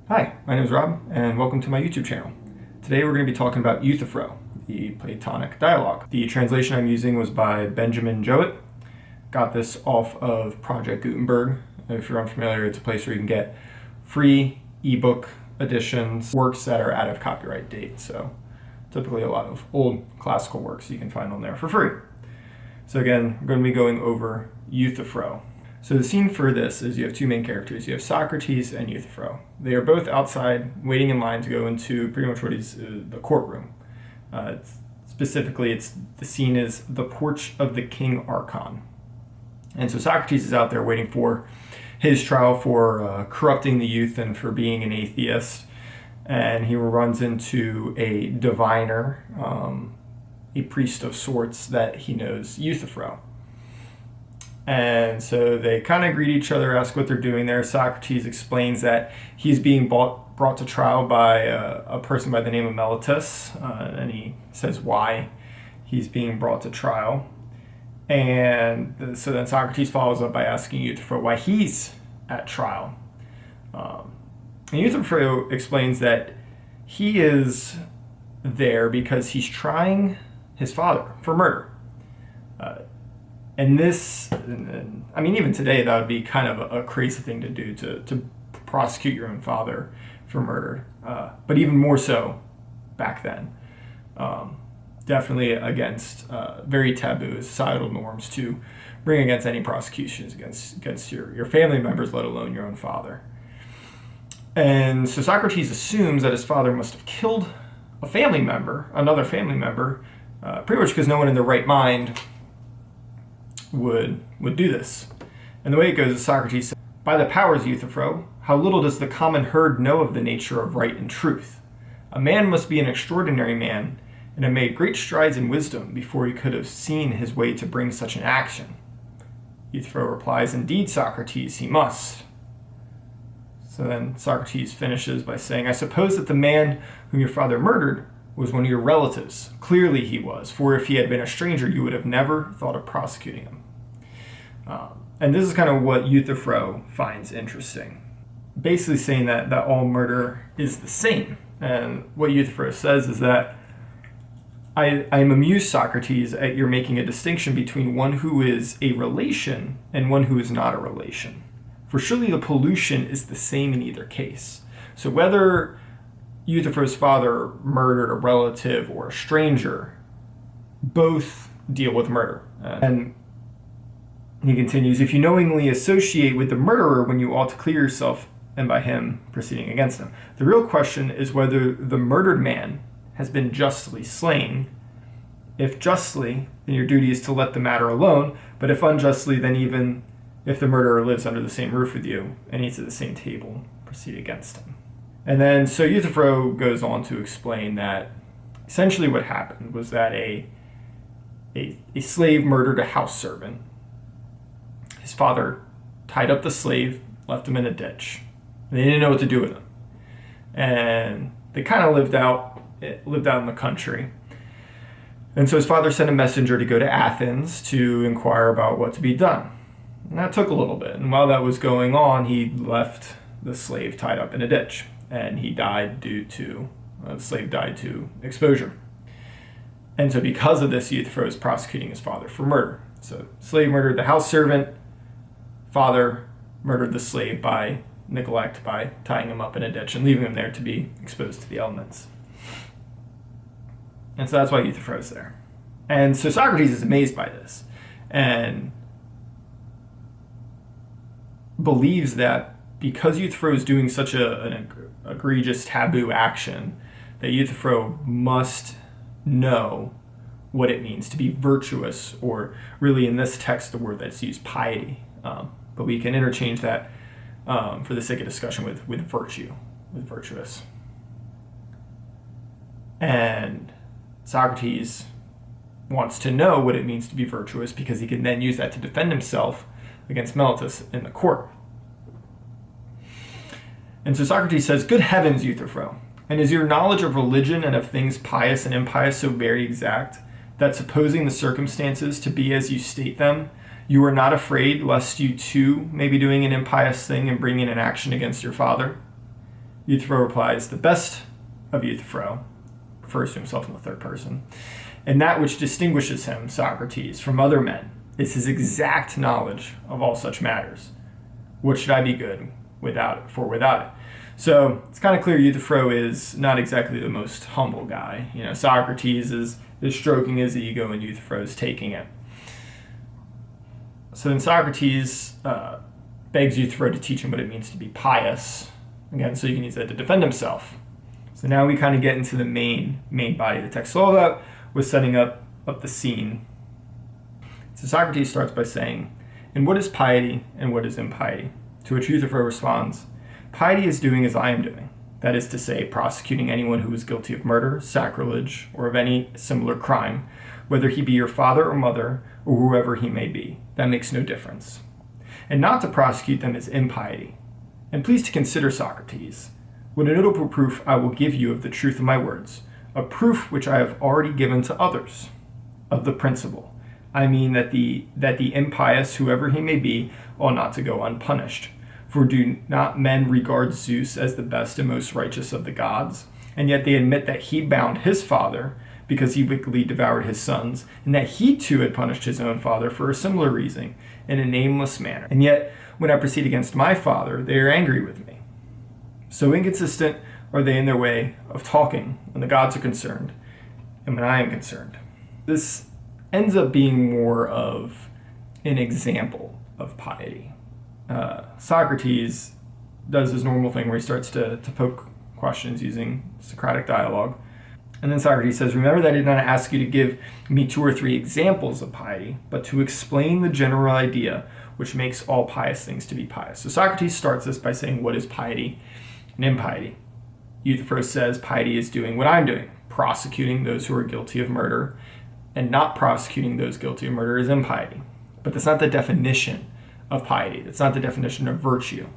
Hi, my name is Rob, and welcome to my YouTube channel. Today we're going to be talking about Euthyphro, the Platonic dialogue. The translation I'm using was by Benjamin Jowett. Got this off of Project Gutenberg. If you're unfamiliar, it's a place where you can get free ebook editions, works that are out of copyright date. So typically a lot of old classical works you can find on there for free. So again, we're going to be going over Euthyphro. So the scene for this is you have two main characters. You have Socrates and Euthyphro. They are both outside waiting in line to go into pretty much what is the courtroom. Specifically, the scene is the porch of the King Archon. And so Socrates is out there waiting for his trial for corrupting the youth and for being an atheist. And he runs into a diviner, a priest of sorts that he knows, Euthyphro. And so they kind of greet each other, ask what they're doing there. Socrates explains that he's being brought to trial by a person by the name of Meletus, and he says why he's being brought to trial. And so then Socrates follows up by asking Euthyphro why he's at trial. And Euthyphro explains that he is there because he's trying his father for murder. And this, I mean, even today, that would be kind of a crazy thing to do, to prosecute your own father for murder. But even more so back then. Definitely against very taboo societal norms to bring against any prosecutions against your family members, let alone your own father. And so Socrates assumes that his father must have killed a family member, another family member, pretty much because no one in their right mind would do this. And the way it goes is Socrates says, "By the powers, Euthyphro, how little does the common herd know of the nature of right and truth? A man must be an extraordinary man, and have made great strides in wisdom before he could have seen his way to bring such an action." Euthyphro replies, "Indeed, Socrates, he must." So then Socrates finishes by saying, "I suppose that the man whom your father murdered was one of your relatives. Clearly he was, for if he had been a stranger, you would have never thought of prosecuting him." And this is kind of what Euthyphro finds interesting. Basically saying that all murder is the same. And what Euthyphro says is that I am amused, Socrates, at your making a distinction between one who is a relation and one who is not a relation. For surely the pollution is the same in either case. So whether Euthyphro's father murdered a relative or a stranger, both deal with murder. And he continues, "If you knowingly associate with the murderer when you ought to clear yourself, and by him proceeding against him. The real question is whether the murdered man has been justly slain. If justly, then your duty is to let the matter alone, but if unjustly, then even if the murderer lives under the same roof with you and eats at the same table, proceed against him." And then, so Euthyphro goes on to explain that essentially what happened was that a slave murdered a house servant. His father tied up the slave, left him in a ditch. They didn't know what to do with him. And they kind of lived out in the country. And so his father sent a messenger to go to Athens to inquire about what to be done. And that took a little bit. And while that was going on, he left the slave tied up in a ditch. And he died the slave died to exposure. And so because of this, Euthyphro is prosecuting his father for murder. So slave murdered the house servant, father murdered the slave by neglect, by tying him up in a ditch and leaving him there to be exposed to the elements. And so that's why Euthyphro is there. And so Socrates is amazed by this and believes that because Euthyphro is doing such an egregious taboo action, that Euthyphro must know what it means to be virtuous, or really in this text the word that's used, piety. But we can interchange that for the sake of discussion with virtue, with virtuous. And Socrates wants to know what it means to be virtuous because he can then use that to defend himself against Meletus in the court. And so Socrates says, "Good heavens, Euthyphro, and is your knowledge of religion and of things pious and impious so very exact that supposing the circumstances to be as you state them, you are not afraid lest you too may be doing an impious thing and bringing an action against your father?" Euthyphro replies, the best of Euthyphro, refers to himself in the third person, and that which distinguishes him, Socrates, from other men is his exact knowledge of all such matters. What should I be good without it? So it's kind of clear Euthyphro is not exactly the most humble guy. Socrates is stroking his ego and Euthyphro is taking it. So then Socrates begs Euthyphro to teach him what it means to be pious. Again, so you can use that to defend himself. So now we kind of get into the main body of the text. So all that was setting up the scene. So Socrates starts by saying, and what is piety and what is impiety? To which Euthyphro responds, piety is doing as I am doing. That is to say, prosecuting anyone who is guilty of murder, sacrilege, or of any similar crime, whether he be your father or mother, or whoever he may be. That makes no difference. And not to prosecute them is impiety. And please to consider, Socrates, what a notable proof I will give you of the truth of my words, a proof which I have already given to others, of the principle. I mean that the impious, whoever he may be, ought not to go unpunished. For do not men regard Zeus as the best and most righteous of the gods? And yet they admit that he bound his father because he wickedly devoured his sons, and that he too had punished his own father for a similar reason, in a nameless manner. And yet, when I proceed against my father, they are angry with me. So inconsistent are they in their way of talking when the gods are concerned, and when I am concerned. This ends up being more of an example of piety. Socrates does his normal thing where he starts to poke questions using Socratic dialogue. And then Socrates says, remember that I did not ask you to give me 2 or 3 examples of piety, but to explain the general idea which makes all pious things to be pious. So Socrates starts this by saying, what is piety and impiety? Euthyphro says, piety is doing what I'm doing, prosecuting those who are guilty of murder, and not prosecuting those guilty of murder is impiety. But that's not the definition of piety. That's not the definition of virtue.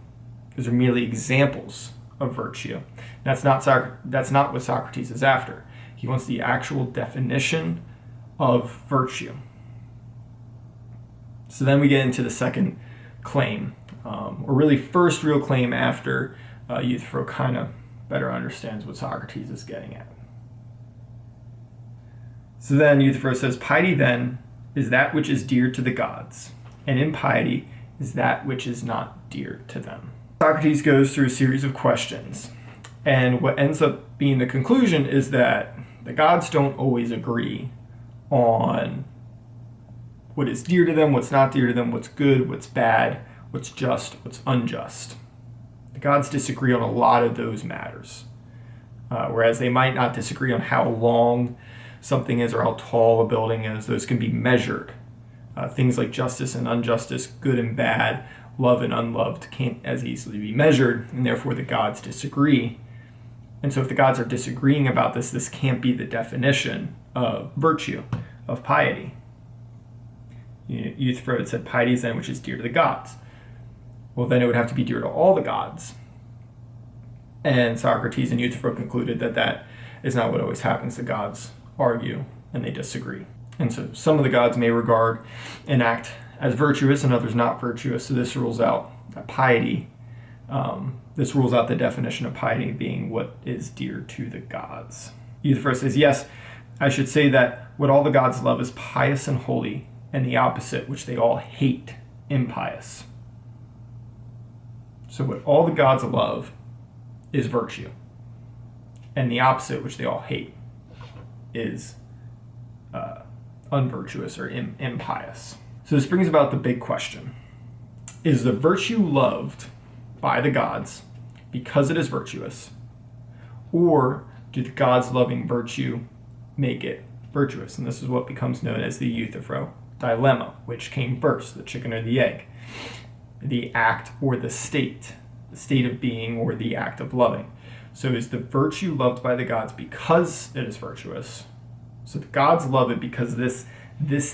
Those are merely examples of virtue. That's not what Socrates is after. He wants the actual definition of virtue. So then we get into the second claim, or really first real claim after Euthyphro kind of better understands what Socrates is getting at. So then Euthyphro says, piety then is that which is dear to the gods, and impiety is that which is not dear to them. Socrates goes through a series of questions, and what ends up being the conclusion is that the gods don't always agree on what is dear to them, what's not dear to them, what's good, what's bad, what's just, what's unjust. The gods disagree on a lot of those matters, whereas they might not disagree on how long something is or how tall a building is. Those can be measured. Things like justice and injustice, good and bad, love and unloved can't as easily be measured, and therefore the gods disagree. And so if the gods are disagreeing about this, this can't be the definition of virtue, of piety. Euthyphro had said piety is then which is dear to the gods. Well, then it would have to be dear to all the gods. And Socrates and Euthyphro concluded that that is not what always happens. The gods argue and they disagree. And so some of the gods may regard an act as virtuous and others not virtuous. So this rules out piety. This rules out the definition of piety being what is dear to the gods. Euthyphro says, yes, I should say that what all the gods love is pious and holy, and the opposite, which they all hate, impious. So what all the gods love is virtue, and the opposite, which they all hate, is unvirtuous or impious. So this brings about the big question. Is the virtue loved by the gods because it is virtuous, or do the gods loving virtue make it virtuous? And this is what becomes known as the Euthyphro dilemma. Which came first, the chicken or the egg? The act or the state of being or the act of loving. So is the virtue loved by the gods because it is virtuous? So the gods love it because this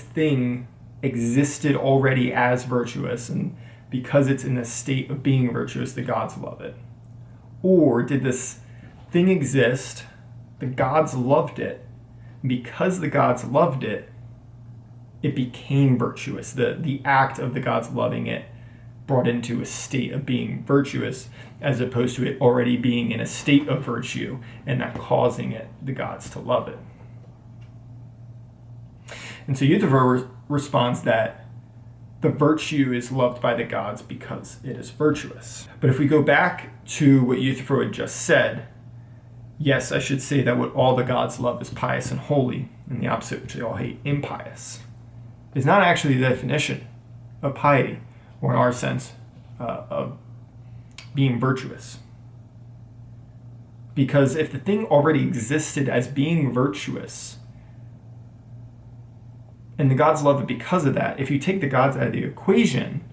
thing existed already as virtuous, and because it's in the state of being virtuous, the gods love it. Or did this thing exist, the gods loved it, and because the gods loved it, it became virtuous. The act of the gods loving it brought into a state of being virtuous, as opposed to it already being in a state of virtue and that causing the gods to love it. And so Euthyphro responds that the virtue is loved by the gods because it is virtuous. But if we go back to what Euthyphro had just said, yes, I should say that what all the gods love is pious and holy, and the opposite, which they all hate, impious, is not actually the definition of piety, or in our sense, of being virtuous. Because if the thing already existed as being virtuous, and the gods love it because of that, if you take the gods out of the equation,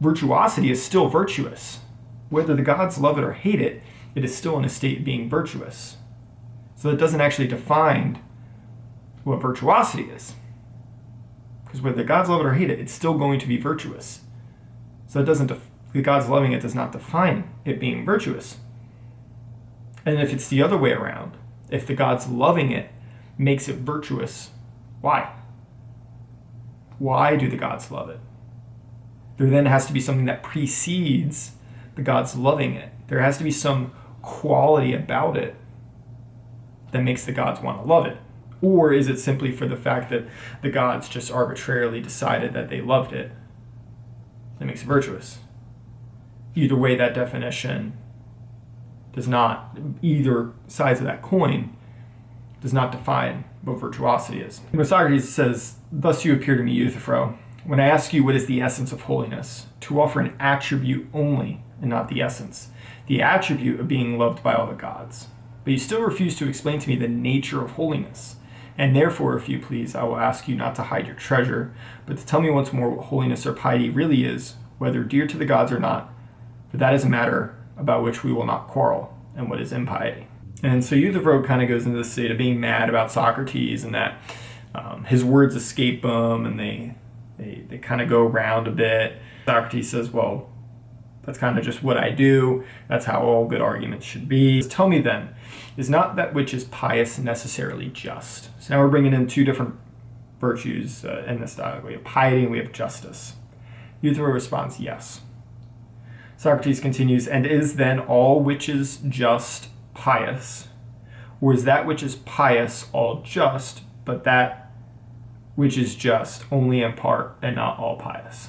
virtuosity is still virtuous. Whether the gods love it or hate it, it is still in a state of being virtuous. So it doesn't actually define what virtuosity is. Because whether the gods love it or hate it, it's still going to be virtuous. So it doesn't, the gods loving it does not define it being virtuous. And if it's the other way around, if the gods loving it makes it virtuous, why? Why do the gods love it? There then has to be something that precedes the gods loving it. There has to be some quality about it that makes the gods want to love it. Or is it simply for the fact that the gods just arbitrarily decided that they loved it that makes it virtuous? Either way, that definition does not, either sides of that coin does not define what virtuosity is. When Socrates says, "Thus you appear to me, Euthyphro, when I ask you what is the essence of holiness, to offer an attribute only and not the essence, the attribute of being loved by all the gods. But you still refuse to explain to me the nature of holiness. And therefore, if you please, I will ask you not to hide your treasure, but to tell me once more what holiness or piety really is, whether dear to the gods or not, for that is a matter about which we will not quarrel, and what is impiety." And so Euthyphro kind of goes into the state of being mad about Socrates, and that his words escape him, and they kind of go around a bit. Socrates says, well, that's kind of just what I do. That's how all good arguments should be. Tell me then, is not that which is pious necessarily just? So now we're bringing in two different virtues in this dialogue. We have piety and we have justice. Euthyphro responds, yes. Socrates continues, and is then all which is just pious? Or is that which is pious all just, but that which is just only in part and not all pious?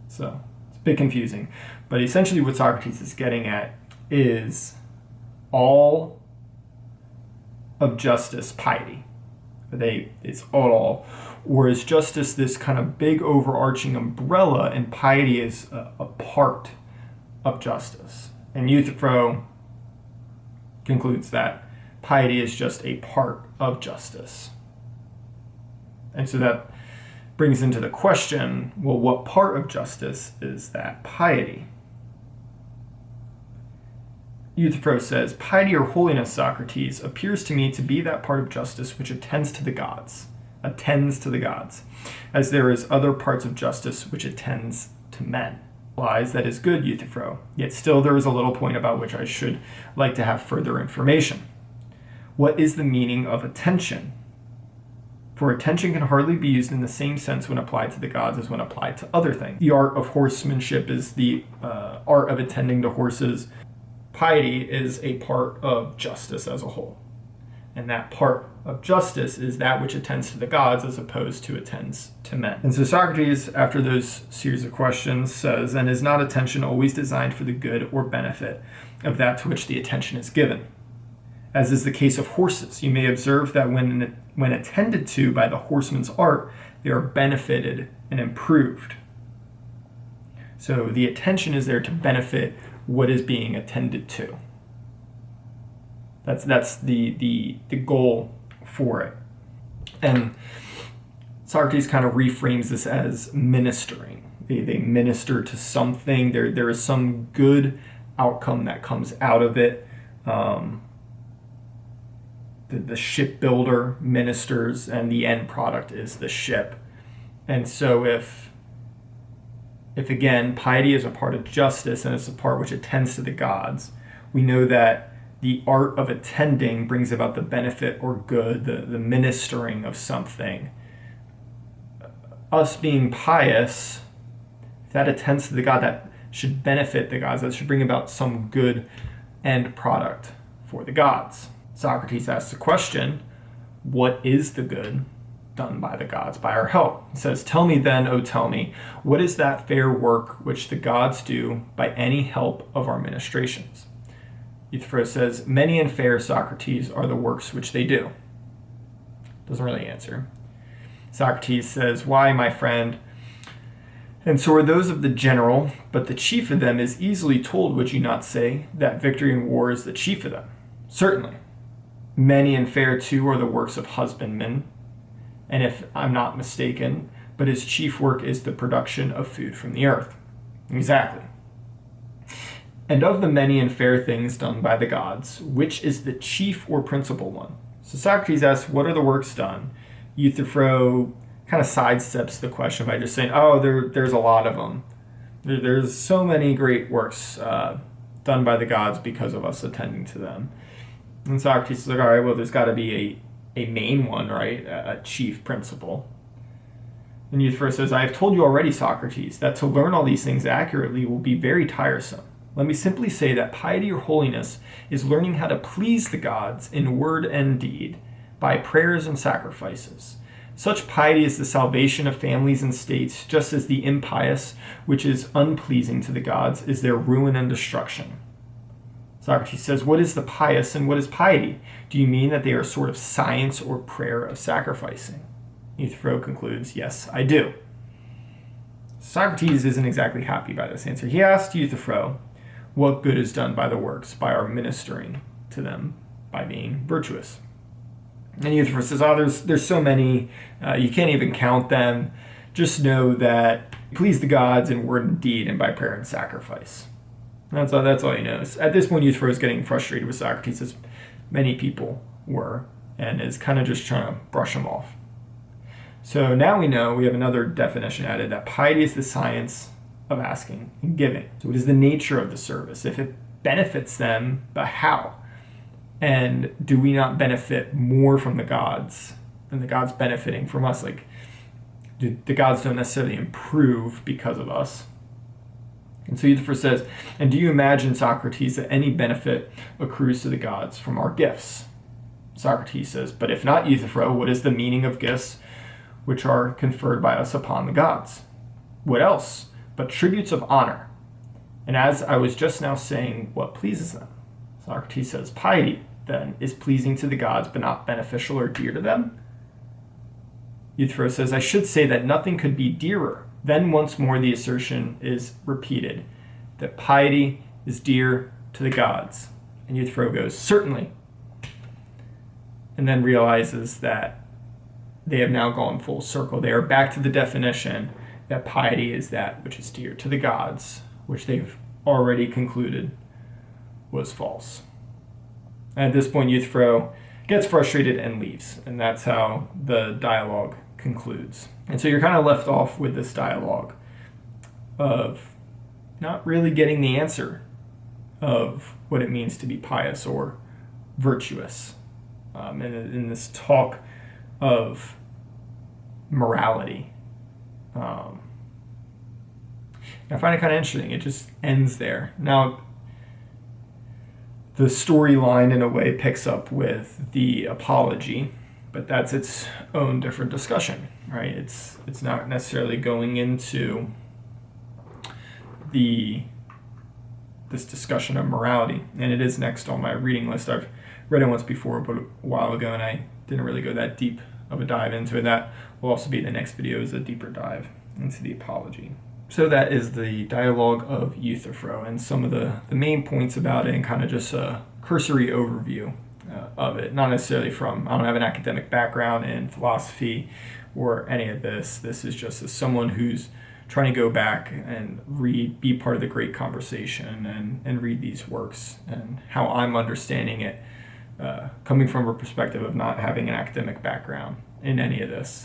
So it's a bit confusing. But essentially what Socrates is getting at is all of justice piety. It's all. Or is justice this kind of big overarching umbrella, and piety is a part of justice? And Euthyphro concludes that piety is just a part of justice. And so that brings into the question, well, what part of justice is that piety? Euthyphro says, piety or holiness, Socrates, appears to me to be that part of justice which attends to the gods, as there is other parts of justice which attends to men. Lies, that is good, Euthyphro, yet still there is a little point about which I should like to have further information. What is the meaning of attention? For attention can hardly be used in the same sense when applied to the gods as when applied to other things. The art of horsemanship is the art of attending to horses. Piety is a part of justice as a whole. And that part of justice is that which attends to the gods as opposed to attends to men. And so Socrates, after those series of questions, says, and is not attention always designed for the good or benefit of that to which the attention is given? As is the case of horses, you may observe that when attended to by the horseman's art, they are benefited and improved. So the attention is there to benefit what is being attended to. That's the goal for it. And Socrates kind of reframes this as ministering. They minister to something. There is some good outcome that comes out of it. The shipbuilder ministers, and the end product is the ship. And so if again, piety is a part of justice and it's a part which attends to the gods, we know that the art of attending brings about the benefit or good, the ministering of something. Us being pious that attends to the God, that should benefit the gods, that should bring about some good end product for the gods. Socrates asks the question, what is the good done by the gods, by our help? He says, tell me then, O tell me, what is that fair work which the gods do by any help of our ministrations? Euthyphro says, many and fair, Socrates, are the works which they do. Doesn't really answer. Socrates says, why, my friend? And so are those of the general, but the chief of them is easily told, would you not say, that victory in war is the chief of them? Certainly. Many and fair, too, are the works of husbandmen, and if I'm not mistaken, but his chief work is the production of food from the earth. Exactly. And of the many and fair things done by the gods, which is the chief or principal one? So Socrates asks, what are the works done? Euthyphro kind of sidesteps the question by just saying, oh, there's a lot of them. There's so many great works done by the gods because of us attending to them. And Socrates is like, all right, well, there's got to be a main one, right? A chief principle. And Euthyphro says, I have told you already, Socrates, that to learn all these things accurately will be very tiresome. Let me simply say that piety or holiness is learning how to please the gods in word and deed by prayers and sacrifices. Such piety is the salvation of families and states, just as the impious, which is unpleasing to the gods, is their ruin and destruction. Socrates says, what is the pious and what is piety? Do you mean that they are a sort of science or prayer of sacrificing? Euthyphro concludes, yes, I do. Socrates isn't exactly happy by this answer. He asked Euthyphro, what good is done by the works, by our ministering to them, by being virtuous? And Euthyphro says, oh, there's so many, you can't even count them. Just know that please the gods in word and deed and by prayer and sacrifice. That's all he knows. At this point, Euthyphro is getting frustrated with Socrates, as many people were, and is kind of just trying to brush him off. So now we know, we have another definition added, that piety is the science of asking and giving. So what is the nature of the service? If it benefits them, but how? And do we not benefit more from the gods than the gods benefiting from us? Like, the gods don't necessarily improve because of us. And so Euthyphro says, and do you imagine, Socrates, that any benefit accrues to the gods from our gifts? Socrates says, but if not, Euthyphro, what is the meaning of gifts which are conferred by us upon the gods? What else but tributes of honor? And as I was just now saying, what pleases them? Socrates says, piety, then, is pleasing to the gods, but not beneficial or dear to them? Euthyphro says, I should say that nothing could be dearer. Then once more the assertion is repeated, that piety is dear to the gods. And Euthyphro goes, certainly. And then realizes that they have now gone full circle. They are back to the definition that piety is that which is dear to the gods, which they've already concluded was false. And at this point, Euthyphro gets frustrated and leaves. And that's how the dialogue concludes. And so you're kind of left off with this dialogue of not really getting the answer of what it means to be pious or virtuous. And in this talk of morality. I find it kind of interesting. It just ends there. Now, the storyline, in a way, picks up with the apology, but that's its own different discussion, right? It's not necessarily going into this discussion of morality, and it is next on my reading list. I've read it once before, but a while ago, and I didn't really go that deep of a dive into it. That will also be the next video, is a deeper dive into the apology. So that is the dialogue of Euthyphro and some of the main points about it, and kind of just a cursory overview of it. Not necessarily from, I don't have an academic background in philosophy or any of this. This is just as someone who's trying to go back and be part of the great conversation and read these works, and how I'm understanding it, coming from a perspective of not having an academic background in any of this.